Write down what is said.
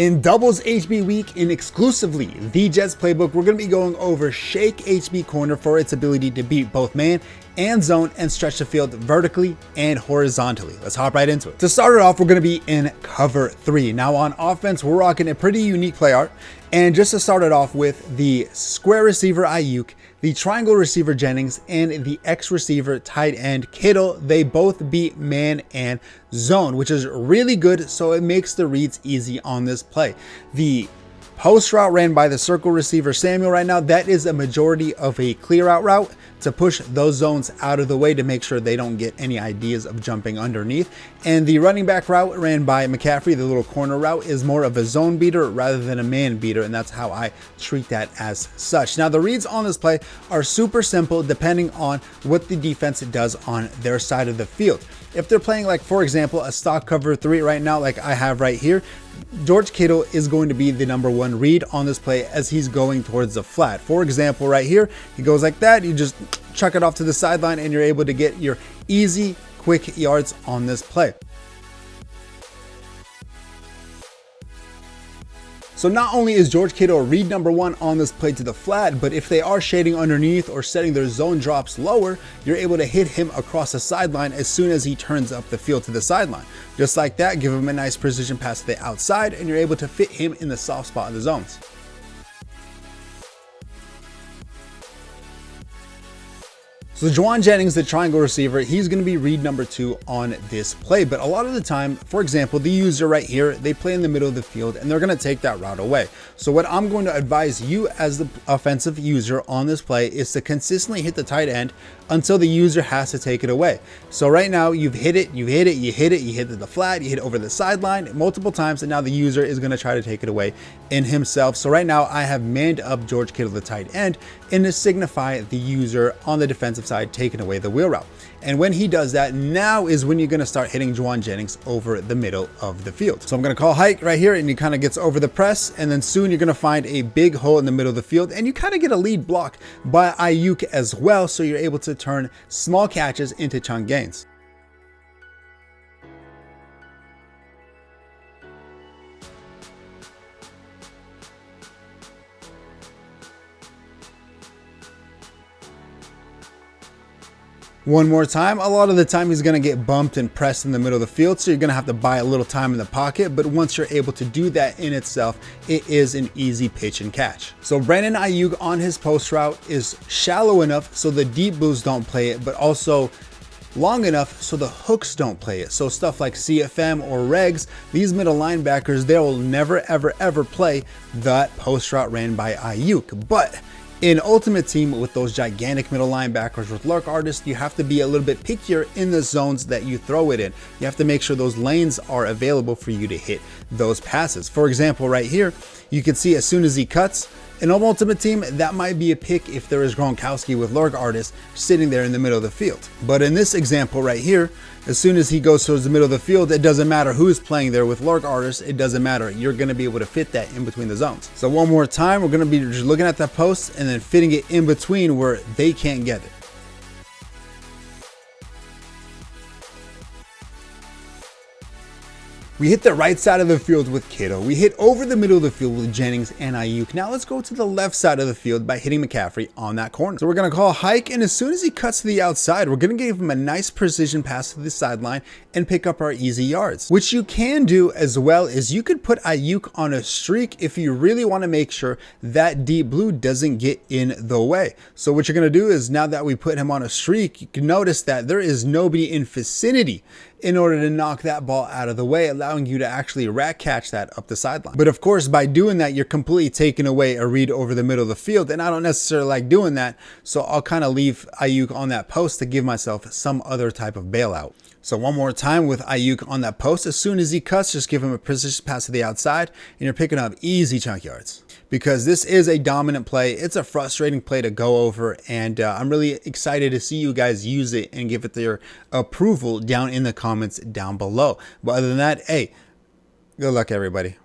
In doubles HB week, in exclusively the Jets playbook, we're going to be going over shake HB corner for its ability to beat both man and zone and stretch the field vertically and horizontally. Let's hop right into it. To start it off, we're going to be in cover 3. Now on offense, we're rocking a pretty unique play art. And just to start it off with the square receiver Ayuk, the triangle receiver Jennings, and the X receiver tight end Kittle, they both beat man and zone, which is really good. So it makes the reads easy on this play. The post route ran by the circle receiver Samuel right now. That is a majority of a clear out route to push those zones out of the way to make sure they don't get any ideas of jumping underneath. And the running back route ran by McCaffrey, the little corner route, is more of a zone beater rather than a man beater, and that's how I treat that as such. Now the reads on this play are super simple depending on what the defense does on their side of the field. If they're playing, like, for example, a stock cover 3 right now, like I have right here, George Kittle is going to be the #1 read on this play as he's going towards the flat. For example, right here, he goes like that. You just chuck it off to the sideline and you're able to get your easy, quick yards on this play. So not only is George Kittle read #1 on this play to the flat, but if they are shading underneath or setting their zone drops lower, you're able to hit him across the sideline as soon as he turns up the field to the sideline. Just like that, give him a nice precision pass to the outside, and you're able to fit him in the soft spot of the zones. So Juwan Jennings, the triangle receiver, he's going to be read #2 on this play. But a lot of the time, for example, the user right here, they play in the middle of the field and they're going to take that route away. So what I'm going to advise you as the offensive user on this play is to consistently hit the tight end until the user has to take it away. So right now you've hit it, you hit it the flat, you hit it over the sideline multiple times, and now the user is going to try to take it away in himself. So right now I have manned up George Kittle, the tight end, and to signify the user on the defensive side taking away the wheel route. And when he does that, now is when you're going to start hitting Juwan Jennings over the middle of the field. So I'm going to call hike right here, and he kind of gets over the press, and then soon you're going to find a big hole in the middle of the field, and you kind of get a lead block by Ayuk as well, so you're able to turn small catches into chunk gains. One more time, a lot of the time he's going to get bumped and pressed in the middle of the field, so you're going to have to buy a little time in the pocket, but once you're able to do that in itself, it is an easy pitch and catch. So Brandon Ayuk on his post route is shallow enough so the deep blues don't play it, but also long enough so the hooks don't play it. So stuff like CFM or regs, these middle linebackers, they will never ever play that post route ran by Ayuk. But in Ultimate Team, with those gigantic middle linebackers with lurk artists, you have to be a little bit pickier in the zones that you throw it in. You have to make sure those lanes are available for you to hit those passes. For example, right here, you can see as soon as he cuts, in Ultimate Team, that might be a pick if there is Gronkowski with lurk artists sitting there in the middle of the field. But in this example right here, as soon as he goes towards the middle of the field, it doesn't matter who's playing there with lurk artists. It doesn't matter. You're going to be able to fit that in between the zones. So one more time, we're going to be just looking at that post and then fitting it in between where they can't get it. We hit the right side of the field with Kittle. We hit over the middle of the field with Jennings and Ayuk. Now let's go to the left side of the field by hitting McCaffrey on that corner. So we're going to call hike, and as soon as he cuts to the outside, we're going to give him a nice precision pass to the sideline and pick up our easy yards. Which you can do as well is you could put Ayuk on a streak if you really want to make sure that deep blue doesn't get in the way. So what you're going to do is, now that we put him on a streak, you can notice that there is nobody in vicinity in order to knock that ball out of the way, allowing you to actually rat catch that up the sideline. But of course, by doing that, you're completely taking away a read over the middle of the field, and I don't necessarily like doing that, so I'll kind of leave Ayuk on that post to give myself some other type of bailout. So one more time with Ayuk on that post, as soon as he cuts, just give him a precision pass to the outside, and you're picking up easy chunk yards. Because this is a dominant play. It's a frustrating play to go over, and I'm really excited to see you guys use it and give it their approval down in the comments down below. But other than that, hey, good luck everybody.